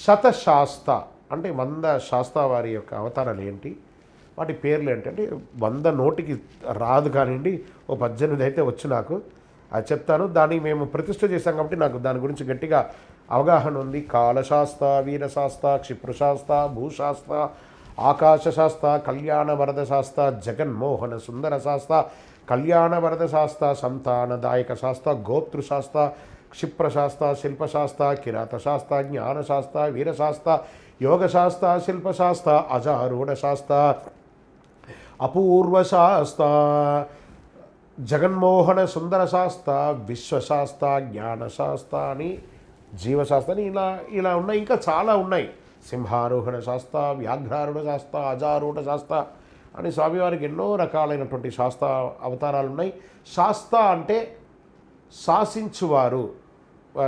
శతశాస్త అంటే 100 శాస్తా వారి యొక్క అవతారాలు ఏంటి, వాటి పేర్లు ఏంటంటే 100 నోటికి రాదు కానివ్వండి, ఓ 18 అయితే వచ్చు నాకు, అది చెప్తాను. దాన్ని మేము ప్రతిష్ఠ చేశాం కాబట్టి నాకు దాని గురించి గట్టిగా అవగాహన ఉంది. కాలశాస్త, వీరశాస్త, క్షిప్రశాస్త, భూశాస్త, ఆకాశశాస్త, కళ్యాణ వరద శాస్త, జగన్మోహన సుందర శాస్త, కళ్యాణ వరద శాస్త, సంతానదాయక శాస్త, గోతృశాస్త, క్షిప్రశాస్త, శిల్పశాస్త, కిరాతశాస్త, జ్ఞానశాస్త, వీరశాస్త, యోగశాస్త, శిల్పశాస్త, అజారూఢశాస్త, అపూర్వశాస్త, జగన్మోహన సుందర శాస్త, విశ్వశాస్త, జ్ఞానశాస్త అని, జీవశాస్త్ర అని ఇలా ఇలా ఉన్నాయి. ఇంకా చాలా ఉన్నాయి. సింహారోహణ శాస్త్ర, వ్యాఘ్రారూఢ శాస్త్ర, అజారూఢ శాస్త్ర అని స్వామివారికి ఎన్నో రకాలైనటువంటి శాస్త్ర అవతారాలు ఉన్నాయి. శాస్త్ర అంటే శాసించువారు.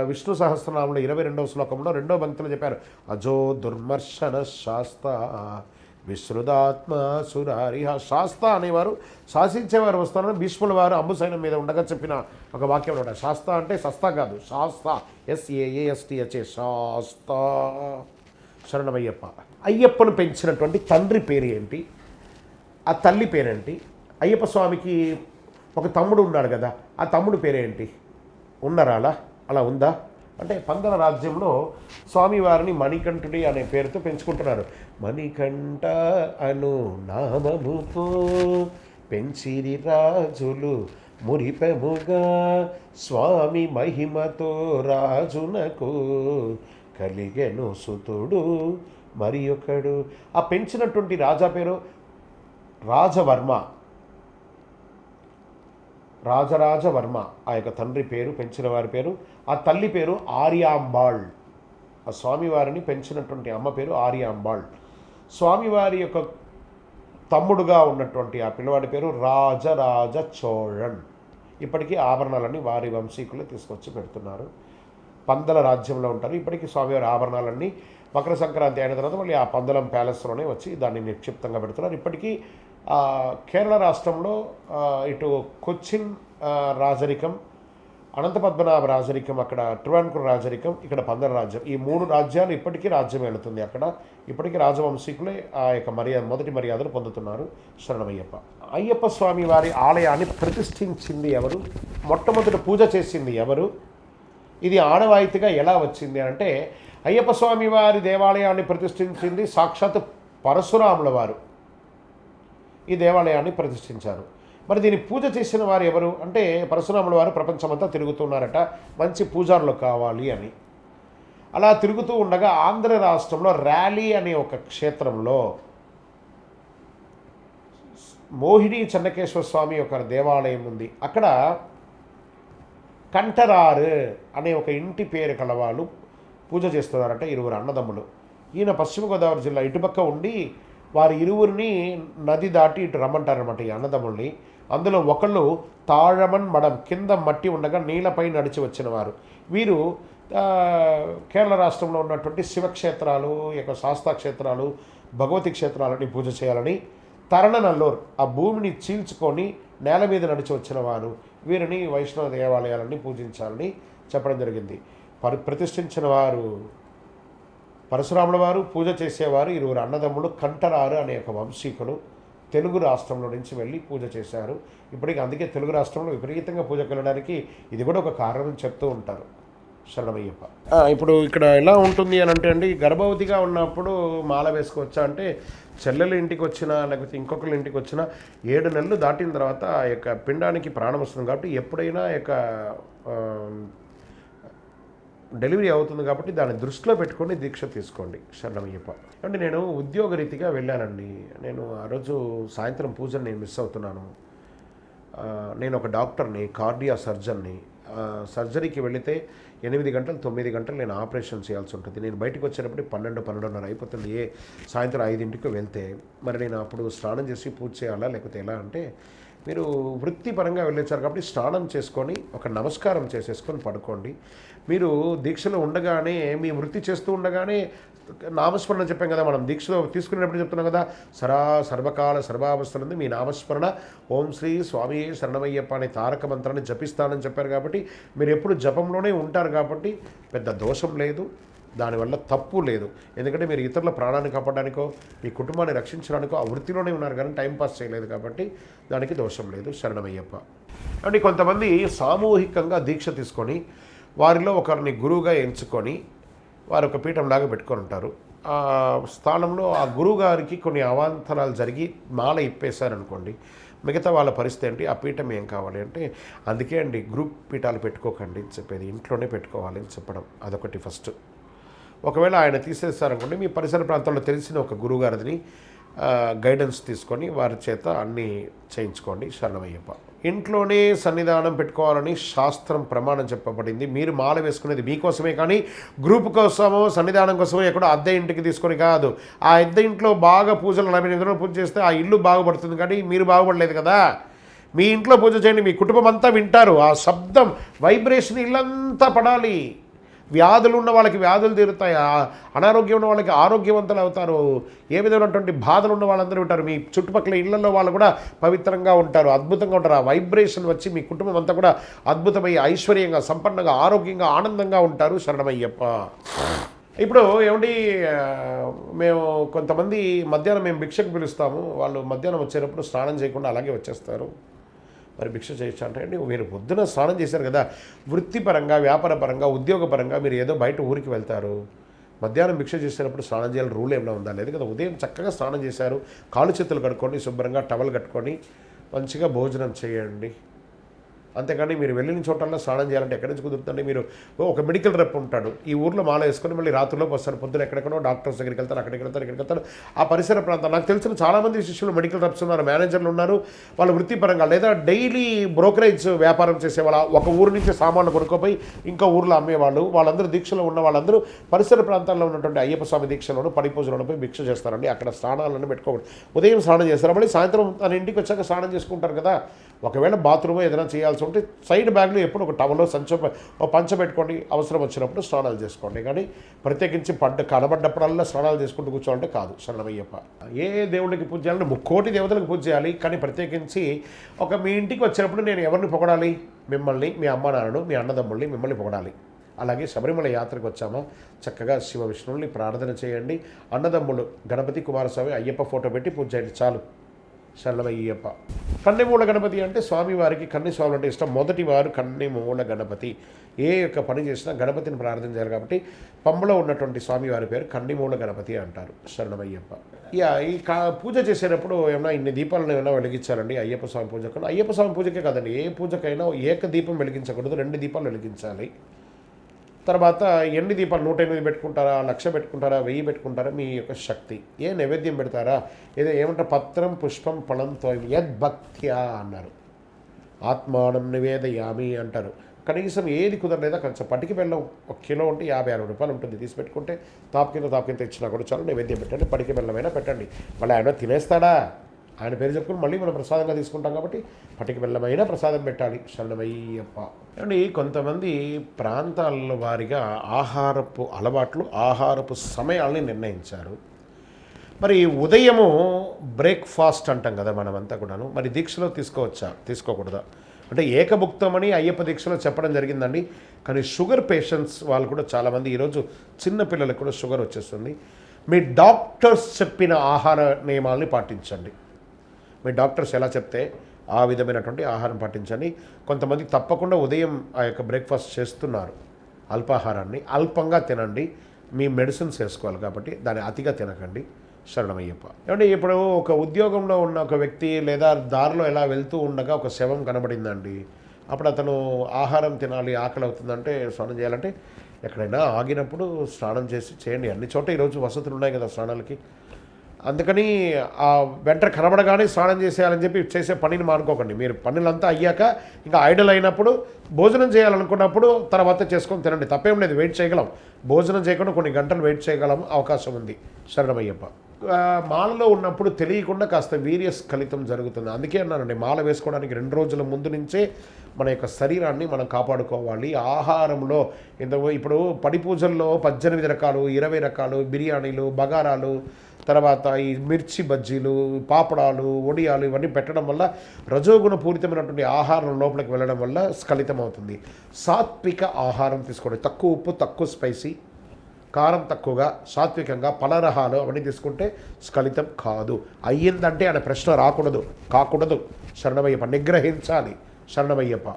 విష్ణు సహస్రనామంలో 22వ శ్లోకంలో 2వ పంక్తిలో చెప్పారు, అజో దుర్మర్శన శాస్త్ర విశ్రుదాత్మ సురారిహ. శాస్త్ర అనేవారు శాసించేవారు వస్తారని భీష్ముల వారు అంబుసైనం మీద ఉండగా చెప్పిన ఒక వాక్యం అనమాట. శాస్త్ర అంటే సస్తా కాదు, శాస్త్ర, SAASTHA శాస్త్ర. శరణమయ్యప్ప. అయ్యప్పను పెంచినటువంటి తండ్రి పేరు ఏంటి, ఆ తల్లి పేరేంటి? అయ్యప్ప స్వామికి ఒక తమ్ముడు ఉన్నాడు కదా, ఆ తమ్ముడు పేరేంటి? ఉన్నారా? అలా ఉందా అంటే పందల రాజ్యంలో స్వామివారిని మణికంఠుడి అనే పేరుతో పెంచుకుంటున్నారు. మణికంఠ అను నామముతో పెంచిరి రాజులు మురిపెముగా, స్వామి మహిమతో రాజునకు కలిగెను సుతుడు మరి ఒకడు. ఆ పెంచినటువంటి రాజా పేరు రాజవర్మ. రాజరాజవర్మ ఆ యొక్క తండ్రి పేరు, పెంచిన వారి పేరు. ఆ తల్లి పేరు ఆర్యాంబాళ్. ఆ స్వామివారిని పెంచినటువంటి అమ్మ పేరు ఆర్యాంబాళ్. స్వామివారి యొక్క తమ్ముడుగా ఉన్నటువంటి ఆ పిల్లవాడి పేరు రాజరాజ చోళన్. ఇప్పటికీ ఆభరణాలన్నీ వారి వంశీకులు తీసుకొచ్చి పెడుతున్నారు. పందల రాజ్యంలో ఉంటారు. ఇప్పటికీ స్వామివారి ఆభరణాలన్నీ మకర సంక్రాంతి అయిన తర్వాత మళ్ళీ ఆ పందలం ప్యాలెస్లోనే వచ్చి దాన్ని నిక్షిప్తంగా పెడుతున్నారు. ఇప్పటికీ కేరళ రాష్ట్రంలో ఇటు కొచ్చిన్ రాజరికం, అనంతపద్మనాభ రాజరికం, అక్కడ ట్రివాంకూర్ రాజరికం, ఇక్కడ పందల రాజ్యం, ఈ 3 రాజ్యాలు ఇప్పటికీ రాజ్యం వెళుతుంది. అక్కడ ఇప్పటికీ రాజవంశీకులే ఆ యొక్క మొదటి మర్యాదలు పొందుతున్నారు. శరణమయ్యప్ప. అయ్యప్ప స్వామి వారి ఆలయాన్ని ప్రతిష్ఠించింది ఎవరు? మొట్టమొదటి పూజ చేసింది ఎవరు? ఇది ఆనవాయితీగా ఎలా వచ్చింది అంటే, అయ్యప్ప స్వామి వారి దేవాలయాన్ని ప్రతిష్ఠించింది సాక్షాత్ పరశురాముల వారు ఈ దేవాలయాన్ని ప్రతిష్ఠించారు. మరి దీన్ని పూజ చేసిన వారు ఎవరు అంటే, పరశురాముల వారు ప్రపంచమంతా తిరుగుతున్నారట మంచి పూజారులు కావాలి అని. అలా తిరుగుతూ ఉండగా ఆంధ్ర రాష్ట్రంలో ర్యాలీ అనే ఒక క్షేత్రంలో మోహిని చెన్నకేశ్వర స్వామి యొక్క దేవాలయం ఉంది. అక్కడ కంఠరారు అనే ఒక ఇంటి పేరు కలవాళ్ళు పూజ చేస్తున్నారట, 2 అన్నదమ్ములు. ఈయన పశ్చిమ గోదావరి జిల్లా ఇటుపక్క ఉండి వారి ఇరువురిని నది దాటి ఇటు రమ్మంటారనమాట ఈ అన్నదమ్ముల్ని. అందులో ఒకళ్ళు తాళమన్ మడం కింద మట్టి ఉండగా నీళ్ళపై నడిచి వచ్చిన వారు. వీరు కేరళ రాష్ట్రంలో ఉన్నటువంటి శివక్షేత్రాలు, యొక్క శాస్తా క్షేత్రాలు, భగవతి క్షేత్రాలని పూజ చేయాలని తరణనల్లూర్ ఆ భూమిని చీల్చుకొని నేల మీద నడిచి వచ్చిన వారు. వీరిని వైష్ణవ దేవాలయాలని పూజించాలని చెప్పడం జరిగింది. ప్రతిష్ఠించిన వారు పరశురాముల వారు, పూజ చేసేవారు 2 అన్నదమ్ములు కంఠరారు అనే ఒక వంశీకులు తెలుగు రాష్ట్రంలో నుంచి వెళ్ళి పూజ చేశారు. ఇప్పటికీ అందుకే తెలుగు రాష్ట్రంలో విపరీతంగా పూజకు వెళ్ళడానికి ఇది కూడా ఒక కారణం చెప్తూ ఉంటారు. శరణమయ్యప్ప. ఇప్పుడు ఇక్కడ ఎలా ఉంటుంది అని అంటే అండి, గర్భవతిగా ఉన్నప్పుడు మాల వేసుకోవచ్చా అంటే, చెల్లెల ఇంటికి వచ్చినా లేకపోతే ఇంకొకరి ఇంటికి వచ్చినా 7 నెలలు దాటిన తర్వాత ఆ యొక్క పిండానికి ప్రాణం వస్తుంది కాబట్టి ఎప్పుడైనా ఆ యొక్క డెలివరీ అవుతుంది కాబట్టి దాన్ని దృష్టిలో పెట్టుకొని దీక్ష తీసుకోండి. శరణమయ్యప్ప. అంటే నేను ఉద్యోగరీతిగా వెళ్ళానండి. నేను ఆ రోజు సాయంత్రం పూజను నేను మిస్ అవుతున్నాను. నేను ఒక డాక్టర్ని, కార్డియా సర్జన్ని. సర్జరీకి వెళితే 8 గంటలు 9 గంటలు నేను ఆపరేషన్ చేయాల్సి ఉంటుంది. నేను బయటకు వచ్చేటప్పుడు 12-12:30 అయిపోతుంది. సాయంత్రం 5ంటికి వెళ్తే మరి నేను అప్పుడు స్నానం చేసి పూజ చేయాలా లేకపోతే ఎలా అంటే, మీరు వృత్తిపరంగా వెళ్ళొచ్చారు కాబట్టి స్నానం చేసుకొని ఒక నమస్కారం చేసేసుకొని పడుకోండి. మీరు దీక్షలో ఉండగానే మీ వృత్తి చేస్తూ ఉండగానే నామస్మరణ చెప్పాం కదా, మనం దీక్షలో తీసుకునేటప్పుడు చెప్తున్నాం కదా, సర్వకాల సర్వావస్థలందు మీ నామస్మరణ ఓం శ్రీ స్వామి శరణమయ్యప్ప అనే తారక మంత్రాన్ని జపిస్తానని చెప్పారు. కాబట్టి మీరు ఎప్పుడు జపంలోనే ఉంటారు కాబట్టి పెద్ద దోషం లేదు. దానివల్ల తప్పు లేదు. ఎందుకంటే మీరు ఇతరుల ప్రాణాన్ని కాపాడడానికో మీ కుటుంబాన్ని రక్షించడానికో ఆ వృత్తిలోనే ఉన్నారు కానీ టైంపాస్ చేయలేదు కాబట్టి దానికి దోషం లేదు. శరణమయ్యప్ప. అంటే కొంతమంది సామూహికంగా దీక్ష తీసుకొని వారిలో ఒకరిని గురువుగా ఎంచుకొని వారు ఒక పీఠంలాగా పెట్టుకొని ఉంటారు. ఆ స్థానంలో ఆ గురువుగారికి కొన్ని అవాంతరాలు జరిగి మాల ఇప్పేశారనుకోండి, మిగతా వాళ్ళ పరిస్థితి ఏంటి? ఆ పీఠం ఏం కావాలి అంటే, అందుకే అండి గ్రూప్ పీఠాలు పెట్టుకోకండి అని చెప్పేది, ఇంట్లోనే పెట్టుకోవాలి అని చెప్పడం. అదొకటి ఫస్ట్. ఒకవేళ ఆయన తీసేస్తారనుకోండి, మీ పరిసర ప్రాంతాల్లో తెలిసిన ఒక గురువుగారిని గైడెన్స్ తీసుకొని వారి చేత అన్నీ చేయించుకోండి. శరణమయ్యప్ప. ఇంట్లోనే సన్నిధానం పెట్టుకోవాలని శాస్త్రం ప్రమాణం చెప్పబడింది. మీరు మాల వేసుకునేది మీకోసమే కానీ గ్రూప్ కోసమో సన్నిధానం కోసమో ఎక్కడో అద్దె ఇంటికి తీసుకొని కాదు. ఆ అద్దె ఇంట్లో బాగా పూజలు 48 రోజులు పూజ చేస్తే ఆ ఇల్లు బాగుపడుతుంది కానీ మీరు బాగుపడలేదు కదా. మీ ఇంట్లో పూజ చేయండి, మీ కుటుంబం అంతా వింటారు. ఆ శబ్దం వైబ్రేషన్ ఇల్లంతా పడాలి. వ్యాధులు ఉన్న వాళ్ళకి వ్యాధులు తీరుతాయి, అనారోగ్యం ఉన్న వాళ్ళకి ఆరోగ్యవంతులు అవుతారు, ఏ విధమైనటువంటి బాధలు ఉన్న వాళ్ళందరూ ఉంటారు. మీ చుట్టుపక్కల ఇళ్లలో వాళ్ళు కూడా పవిత్రంగా ఉంటారు, అద్భుతంగా ఉంటారు. ఆ వైబ్రేషన్ వచ్చి మీ కుటుంబం అంతా కూడా అద్భుతమై ఐశ్వర్యంగా సంపన్నంగా ఆరోగ్యంగా ఆనందంగా ఉంటారు. శరణమయ్యప్ప. ఇప్పుడు ఏమండి, మేము కొంతమంది మధ్యాహ్నం మేము భిక్షకు పిలుస్తాము, వాళ్ళు మధ్యాహ్నం వచ్చేటప్పుడు స్నానం చేయకుండా అలాగే వచ్చేస్తారు. మరి భిక్ష చేయొచ్చు అంటే, మీరు పొద్దున స్నానం చేశారు కదా, వృత్తిపరంగా వ్యాపారపరంగా ఉద్యోగపరంగా మీరు ఏదో బయట ఊరికి వెళ్తారు, మధ్యాహ్నం భిక్ష చేసేటప్పుడు స్నానం చేయాలి రూల్ ఏమైనా ఉందా? లేదు కదా. ఉదయం చక్కగా స్నానం చేశారు, కాళ్ళు చేతులు కట్టుకొని శుభ్రంగా టవల్ కట్టుకొని మంచిగా భోజనం చేయండి. అంతేకాని మీరు వెళ్ళిన చోటల్లో స్నానం చేయాలంటే ఎక్కడి నుంచి కుదురుతుంది? మీరు ఒక మెడికల్ రెప్ ఉంటాడు, ఈ ఊర్లో మాల వేసుకొని మళ్ళీ రాత్రిలోకి వస్తారు, పొద్దున ఎక్కడెక్కడో డాక్టర్స్ దగ్గరికి వెళ్తారు, అక్కడికి వెళ్తారు, ఇక్కడికి వెళ్తారు. ఆ పరిసర ప్రాంతాలు నాకు తెలిసిన చాలామంది శిష్యులు మెడికల్ రెప్స్ ఉన్నారు, మేనేజర్లు ఉన్నారు. వాళ్ళ వృత్తిపరంగా లేదా డైలీ బ్రోకరేజ్ వ్యాపారం చేసేవాళ్ళ, ఒక ఊరు నుంచి సామాన్లు కొనుక్కోపోయి ఇంకో ఊర్లో అమ్మేవాళ్ళు, వాళ్ళందరూ దీక్షలో ఉన్న వాళ్ళందరూ పరిసర ప్రాంతాల్లో ఉన్నటువంటి అయ్యప్ప స్వామి దీక్షలోను పడి పూజలను పోయి భిక్ష చేస్తారండి. అక్కడ స్నానాలను పెట్టుకోకూడదు. ఉదయం స్నానం చేస్తారు, మళ్ళీ సాయంత్రం తన ఇంటికి వచ్చాక స్నానం చేసుకుంటారు కదా. ఒకవేళ బాత్రూమ్ ఏదైనా చేయాల్సి ఉంటే సైడ్ బ్యాగ్లో ఎప్పుడు ఒక టవలో పంచ పెట్టుకోండి, అవసరం వచ్చినప్పుడు స్నానాలు చేసుకోండి. కానీ ప్రత్యేకించి కనబడ్డప్పుడల్లా స్నానాలు చేసుకుంటూ కూర్చోవాలంటే కాదు. శరణమయ్యప్ప. ఏ దేవుడికి పూజ చేయాలంటే 3 దేవతలకు పూజ చేయాలి. కానీ ప్రత్యేకించి మీ ఇంటికి వచ్చినప్పుడు నేను ఎవరిని పొగడాలి? మిమ్మల్ని, మీ అమ్మ నాన్నను, మీ అన్నదమ్ముల్ని మిమ్మల్ని పొగడాలి. అలాగే శబరిమల యాత్రకు వచ్చామా, చక్కగా శివ విష్ణువుల్ని ప్రార్థన చేయండి. అన్నదమ్ములు గణపతి కుమారస్వామి అయ్యప్ప ఫోటో పెట్టి పూజ చేయండి చాలు. శరణమయ్యప్ప. కన్నెమూల గణపతి అంటే స్వామివారికి కన్నె స్వాములు అంటే ఇష్టం. మొదటి వారు కన్నెమూల గణపతి. ఏ యొక్క పని చేసినా గణపతిని ప్రార్థన చేయాలి కాబట్టి పంబలో ఉన్నటువంటి స్వామివారి పేరు కన్నెమూల గణపతి అంటారు. శరణమయ్యప్ప. ఈ పూజ చేసేటప్పుడు ఏమైనా ఇన్ని దీపాలను ఏమైనా వెలిగించాలండి అయ్యప్ప స్వామి పూజకు? అయ్యప్ప స్వామి పూజకే కాదండి, ఏ పూజకైనా ఏక దీపం వెలిగించకూడదు, 2 దీపాలు వెలిగించాలి. తర్వాత ఎన్ని దీపాలు 108 పెట్టుకుంటారా, 1,00,000 పెట్టుకుంటారా, 1000 పెట్టుకుంటారా, మీ యొక్క శక్తి. ఏ నైవేద్యం పెడతారా? ఏమంటారు? పత్రం పుష్పం ఫలం తోయం యద్భక్త్యా అన్నారు. ఆత్మానం నివేదయామి అంటారు. కనీసం ఏది కుదరలేదా కొంచెం పట్టికి బెల్లం 1 కిలో ఉంటే 50-60 రూపాయలు ఉంటుంది, తీసి పెట్టుకుంటే తాపు కింద ఇచ్చినా కూడా చాలు. నైవేద్యం పెట్టండి, పట్టికి బెల్లమైనా పెట్టండి. మళ్ళీ ఆయన తినేస్తాడా? ఆయన పేరు చెప్పుకుని మళ్ళీ మనం ప్రసాదంగా తీసుకుంటాం కాబట్టి పట్టిక బెల్లమైన ప్రసాదం పెట్టాలి. శరణమయ్యప్ప. అండి, కొంతమంది ప్రాంతాల వారిగా ఆహారపు అలవాట్లు, ఆహారపు సమయాల్ని నిర్ణయించారు. మరి ఉదయము బ్రేక్ఫాస్ట్ అంటాం కదా మనమంతా కూడాను, మరి దీక్షలో తీసుకోవచ్చా, తీసుకోకూడదా? అంటే ఏకభుక్తమని అయ్యప్ప దీక్షలో చెప్పడం జరిగిందండి. కానీ షుగర్ పేషెంట్స్ వాళ్ళు కూడా చాలామంది ఈరోజు చిన్నపిల్లలకు కూడా షుగర్ వచ్చేస్తుంది. మీ డాక్టర్స్ చెప్పిన ఆహార నియమాల్ని పాటించండి. మీ డాక్టర్స్ ఎలా చెప్తే ఆ విధమైనటువంటి ఆహారం పాటించండి. కొంతమంది తప్పకుండా ఉదయం ఆ యొక్క బ్రేక్ఫాస్ట్ చేస్తున్నారు, అల్పాహారాన్ని అల్పంగా తినండి. మీ మెడిసిన్స్ వేసుకోవాలి కాబట్టి దాన్ని అతిగా తినకండి. శరణమయ్యప్ప. ఏమంటే ఇప్పుడు ఒక ఉద్యోగంలో ఉన్న ఒక వ్యక్తి లేదా దారిలో ఎలా వెళ్తూ ఉండగా ఒక శవం కనబడిందండి. అప్పుడు అతను ఆహారం తినాలి, ఆకలి అవుతుందంటే స్నానం చేయాలంటే ఎక్కడైనా ఆగినప్పుడు స్నానం చేయండి. అన్ని చోట ఈరోజు వసతులు ఉన్నాయి కదా స్నానాలకి. అందుకని ఆ వెంట కనబడగానే స్నానం చేసేయాలని చెప్పి చేసే పనిని మానుకోకండి. మీరు పనులంతా అయ్యాక ఇంకా ఐడల్ అయినప్పుడు భోజనం చేయాలనుకున్నప్పుడు తర్వాత చేసుకొని తినండి, తప్పేం లేదు. వెయిట్ చేయగలం, భోజనం చేయకుండా కొన్ని గంటలు వెయిట్ చేయగలం, అవకాశం ఉంది. శరణమయ్యప్ప. మాలలో ఉన్నప్పుడు తెలియకుండా కాస్త వీర్యస్ఖలితం జరుగుతుంది. అందుకే అన్నానండి, మాల వేసుకోవడానికి 2 రోజుల ముందు నుంచే మన యొక్క శరీరాన్ని మనం కాపాడుకోవాలి. ఆహారంలో ఇప్పుడు పడి పూజల్లో 18 రకాలు, 20 రకాలు బిర్యానీలు, బగారాలు, తర్వాత ఈ మిర్చి బజ్జీలు, పాపడాలు, వడియాలు ఇవన్నీ పెట్టడం వల్ల రజోగుణ పూరితమైనటువంటి ఆహారం లోపలికి వెళ్ళడం వల్ల స్ఖలితం అవుతుంది. సాత్విక ఆహారం తీసుకోండి, తక్కువ ఉప్పు, తక్కువ స్పైసీ, కారం తక్కువగా సాత్వికంగా పలరహాలు అవన్నీ తీసుకుంటే స్ఖలితం కాదు. అయ్యిందంటే అనే ప్రశ్న రాకూడదు, కాకూడదు. శరణమయ్యప్ప నిగ్రహించాలి. శరణమయ్యప్ప.